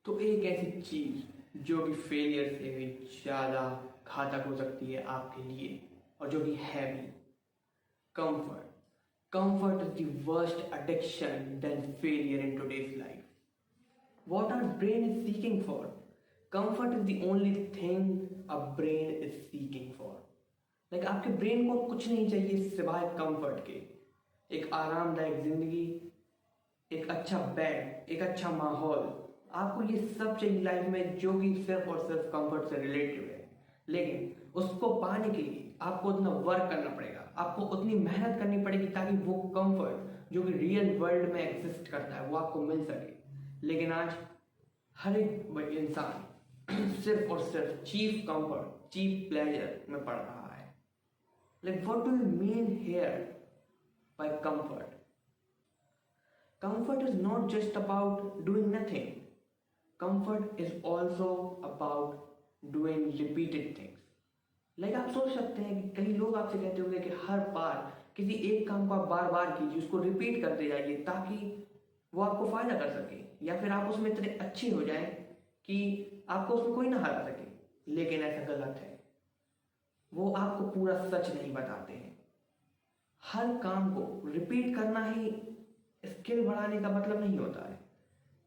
तो एक ऐसी चीज जो कि फेलियर से भी ज़्यादा घातक हो सकती है आपके लिए और जो कि है भी comfort. Comfort is the worst addiction than failure in today's life. What our brain is seeking for. Comfort is the only thing a brain is seeking for. Like आपके ब्रेन को कुछ नहीं चाहिए सिवाय कंफर्ट के. एक आरामदायक जिंदगी, एक अच्छा बेड, एक अच्छा माहौल. आपको ये सब चाहिए लाइफ में जो कि सिर्फ और सिर्फ कंफर्ट से रिलेटेड है. लेकिन उसको पाने के लिए आपको उतना वर्क करना पड़ेगा, आपको उतनी मेहनत करनी पड़ेगी ताकि वो कंफर्ट जो कि रियल वर्ल्ड में एग्जिस्ट करता है वो आपको मिल सके. लेकिन आज हर एक इंसान सिर्फ और सिर्फ चीप कंफर्ट, चीप प्लेजर में पड़ रहा है. Like what do you mean here bye comfort? Comfort is not just about doing nothing. Comfort is also about doing repeated things. Like आप सोच सकते हैं कि कई लोग आपसे कहते होंगे कि हर बार किसी एक काम को आप बार बार कीजिए, उसको रिपीट करते जाइए ताकि वो आपको फायदा कर सके, या फिर आप उसमें इतने अच्छे हो जाएं कि आपको उसमें कोई ना हरा सके. लेकिन ऐसा गलत है. वो आपको पूरा सच नहीं बताते हैं. हर काम को रिपीट करना ही स्किल बढ़ाने का मतलब नहीं होता है.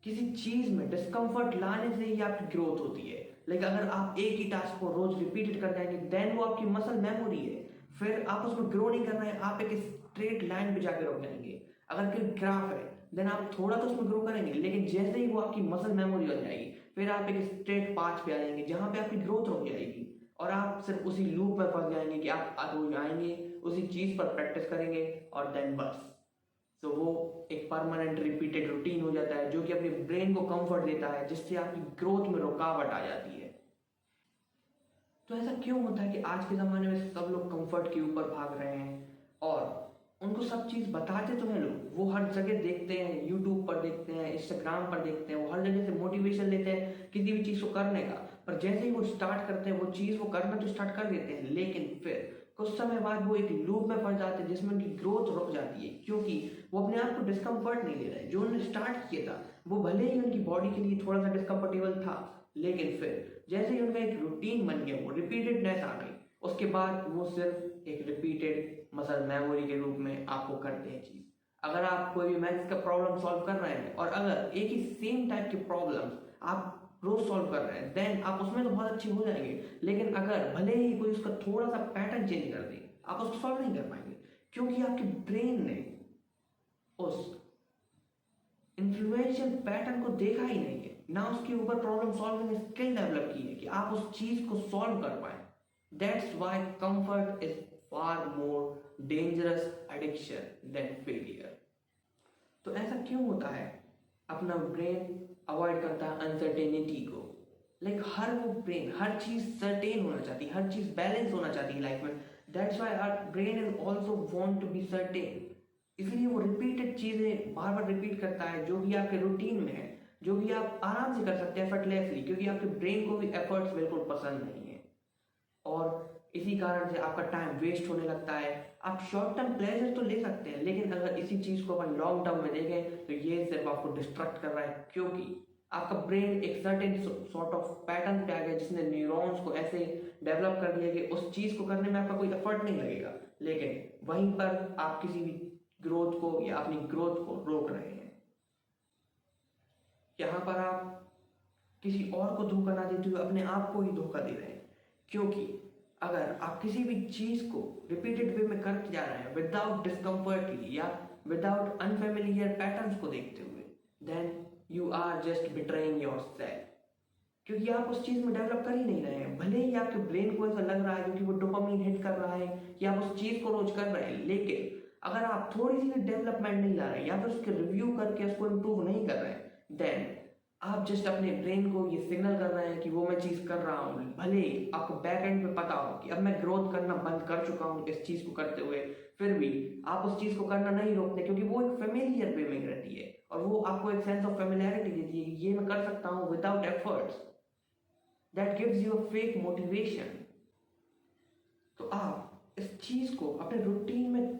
किसी चीज में डिस्कंफर्ट लाने से ही आपकी ग्रोथ होती है. लेकिन अगर आप एक ही टास्क को रोज रिपीटेड कर जाएंगे देन वो आपकी मसल मेमोरी है. फिर आप उसमें ग्रो नहीं करना है, आप एक स्ट्रेट लाइन पे जाकर रुक जाएंगे. अगर कोई ग्राफ है देन आप थोड़ा तो उसमें ग्रो करेंगे, लेकिन जैसे ही वो आपकी मसल मेमोरी हो जाएगी फिर आप एक स्ट्रेट पाथ पे आ जाएंगे जहां पे आपकी ग्रोथ रुक जाएगी और आप सिर्फ उसी लूप में फंस जाएंगे कि आप रोज आएंगे, उसी चीज पर प्रैक्टिस करेंगे और देन बस. तो वो एक परमानेंट रिपीटेड रूटीन हो जाता है जो कि अपने ब्रेन को कंफर्ट देता है, जिससे आपकी ग्रोथ में रुकावट आ जाती है. तो ऐसा क्यों होता है कि आज के ज़माने में सब लोग कंफर्ट के ऊपर भाग रहे हैं और उनको सब चीज़ बताते तो हैं लोग, वो हर जगह देखते हैं, यूट्यूब पर देखते हैं, इंस्टाग्राम पर देखते हैं, वो हर जगह से मोटिवेशन लेते हैं किसी भी चीज़ को करने का. पर जैसे ही वो स्टार्ट करते हैं वो चीज़ वो करना तो स्टार्ट कर देते हैं, लेकिन फिर कुछ समय बाद वो एक लूप में फंस जाते हैं जिसमें उनकी ग्रोथ रुक जाती है, क्योंकि वो अपने आप को डिस्कम्फर्ट नहीं ले रहे. जो उन्होंने स्टार्ट किया था वो भले ही उनकी बॉडी के लिए थोड़ा सा डिस्कम्फर्टेबल था, लेकिन फिर जैसे ही उनका एक रूटीन बन गया, वो रिपीटेडनेस आ गई, उसके बाद वो सिर्फ एक रिपीटेड मसल मेमोरी के रूप में आपको करते हैं चीज. अगर आप कोई भी मैथ्स का प्रॉब्लम सॉल्व कर रहे हैं और अगर एक ही सेम टाइप के प्रॉब्लम्स आप रोज सॉल्व कर रहे हैं देन आप उसमें तो बहुत अच्छे हो जाएंगे. लेकिन अगर भले ही कोई उसका थोड़ा सा पैटर्न चेंज कर दे आप उसको सॉल्व नहीं कर पाएंगे, क्योंकि आपके ब्रेन ने उस इन्फ्लुएंशियल पैटर्न को देखा ही नहीं है, ना उसके ऊपर प्रॉब्लम सॉल्विंग स्किल डेवलप की है कि आप उस चीज को सॉल्व कर पाए. That's why comfort is far more dangerous addiction than failure. तो ऐसा क्यों होता है? अपना ब्रेन अवॉइड करता है अनसर्टेनिटी को. लाइक हर वो ब्रेन हर चीज सर्टेन होना चाहती है, हर चीज बैलेंस होना चाहती है लाइफ में. That's why our brain is also want to be certain. इसलिए वो रिपीटेड चीजें बार बार रिपीट करता है जो भी आपके रूटीन में है, जो भी आप आराम से कर सकते हैं एफर्टलेसली, क्योंकि आपके ब्रेन को भी एफर्ट्स बिल्कुल पसंद नहीं है. और इसी कारण से आपका टाइम वेस्ट होने लगता है. आप शॉर्ट टर्म प्लेजर तो ले सकते हैं, लेकिन अगर इसी चीज को अपन लॉन्ग टर्म में देखें तो ये सिर्फ आपको डिस्ट्रैक्ट कर रहा है, क्योंकि आपका ब्रेन एक सर्टेन सॉर्ट ऑफ पैटर्न पे आ गया जिसने न्यूरॉन्स को ऐसे डेवलप कर दिया कि उस चीज को करने में आपका कोई एफर्ट नहीं लगेगा. लेकिन वहीं पर आप किसी भी ग्रोथ को या अपनी ग्रोथ को रोक रहे हैं. यहां पर आप किसी और को धोखा ना देते हुए अपने आप को ही धोखा दे रहे हैं, क्योंकि अगर आप किसी भी चीज को रिपीटेड वे में करते जा रहे हैं विदाउट डिस्कम्फर्ट या विदाउट अनफेमिलियर पैटर्न्स को देखते हुए then you are just betraying yourself, क्योंकि आप उस चीज में डेवलप कर ही नहीं रहे हैं. भले ही आपके ब्रेन को ऐसा लग रहा है क्योंकि वो डोपामिन हिट कर रहा है कि आप उस चीज को रोज कर रहे हैं, लेकिन अगर आप थोड़ी सी भी डेवलपमेंट नहीं ला रहे या फिर उसके रिव्यू करके उसको इम्प्रूव नहीं कर रहे हैं देन आप जस्ट अपने ब्रेन को ये सिग्नल कर रहे हैं कि वो मैं चीज कर रहा हूँ. भले आपको बैक एंड पे पता हो कि अब मैं ग्रोथ करना बंद कर चुका हूँ इस चीज को करते हुए, फिर भी आप उस चीज को करना नहीं रोकते, क्योंकि वो एक फेमिलियर वे में रहती है और वो आपको एक सेंस ऑफ फेमिलियरिटी देती है कि ये मैं कर सकता हूँ without efforts. That gives you a fake motivation. तो आप इस चीज को अपने रूटीन में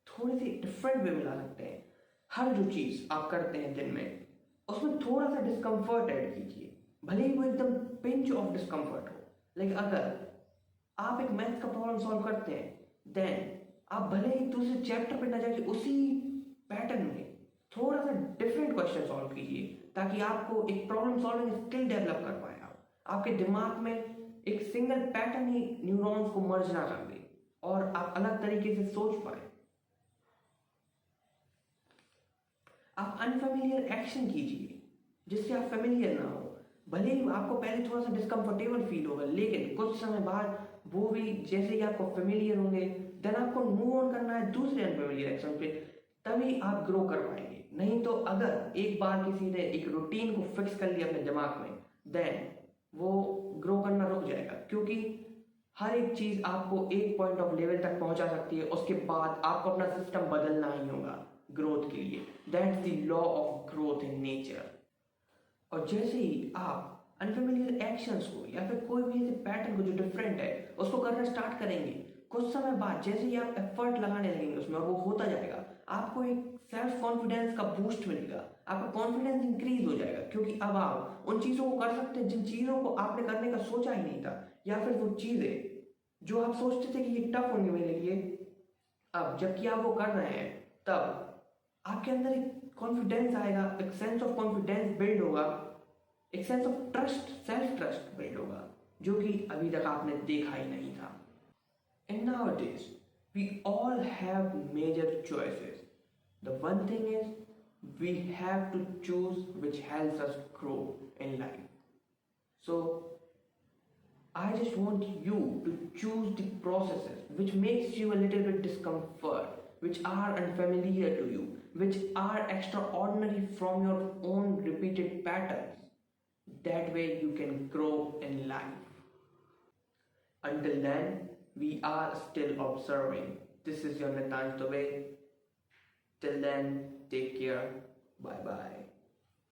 थोड़ी सी डिफरेंट वे में ला सकते हैं. हर जो चीज आप करते हैं दिन में उसमें थोड़ा सा डिस्कम्फर्ट ऐड कीजिए, भले ही वो एकदम पिंच ऑफ डिस्कम्फर्ट हो। लाइक अगर आप एक मैथ का प्रॉब्लम सॉल्व करते हैं, देन आप भले ही दूसरे चैप्टर पे ना जाके उसी पैटर्न में थोड़ा सा डिफरेंट क्वेश्चन सॉल्व कीजिए, ताकि आपको एक प्रॉब्लम सॉल्विंग स्किल डेवलप कर पाए आप। आपके दिमाग में एक सिंगल पैटर्न ही न्यूरॉन्स को मर्ज ना कर दे और आप अलग तरीके से सोच पाए। आप अनफेमिलियर एक्शन कीजिए जिससे आप फेमिलियर ना हो। भले ही आपको पहले थोड़ा सा डिस्कम्फर्टेबल फील होगा, लेकिन कुछ समय बाद वो भी जैसे ही आपको फेमिलियर होंगे, देन आपको मूव ऑन करना है दूसरे अनफेमिलियर एक्शन पे, तभी आप ग्रो कर पाएंगे। नहीं तो अगर एक बार किसी ने एक रूटीन को फिक्स कर लिया अपने दिमाग में, देन वो ग्रो करना रुक जाएगा, क्योंकि हर एक चीज आपको एक पॉइंट ऑफ लेवल तक पहुंचा सकती है, उसके बाद आपको अपना सिस्टम बदलना ही होगा ग्रोथ के लिए। That's the law of growth in nature. और जैसे ही आप अनफेमिलियर एक्शंस को या फिर कोई भी ऐसे पैटर्न को जो डिफरेंट है उसको करना स्टार्ट करेंगे, कुछ समय बाद जैसे ही आप एफर्ट लगाने लगेंगे उसमें और वो होता जाएगा, आपको एक सेल्फ कॉन्फिडेंस का बूस्ट मिलेगा, आपका कॉन्फिडेंस इंक्रीज हो जाएगा, क्योंकि अब आप उन चीजों को कर सकते हैं जिन चीजों को आपने करने का सोचा ही नहीं था, या फिर वो चीजें जो आप सोचते थे कि ये टफ होंगे मेरे लिए, अब जबकि आप वो कर रहे हैं तब आपके अंदर एक कॉन्फिडेंस आएगा, एक सेंस ऑफ कॉन्फिडेंस बिल्ड होगा, एक sense of trust, self trust build होगा, जो कि अभी तक आपने देखा ही नहीं था। And nowadays, we all have major choices. The one thing is, we have to choose which helps us grow in life. So, I just want you to choose the processes which makes you a little bit discomfort, which are unfamiliar to you, which are extraordinary from your own repeated patterns. That way you can grow in life. Until then, we are still observing. This is your Nitan Dubey. Till then, take care. Bye bye.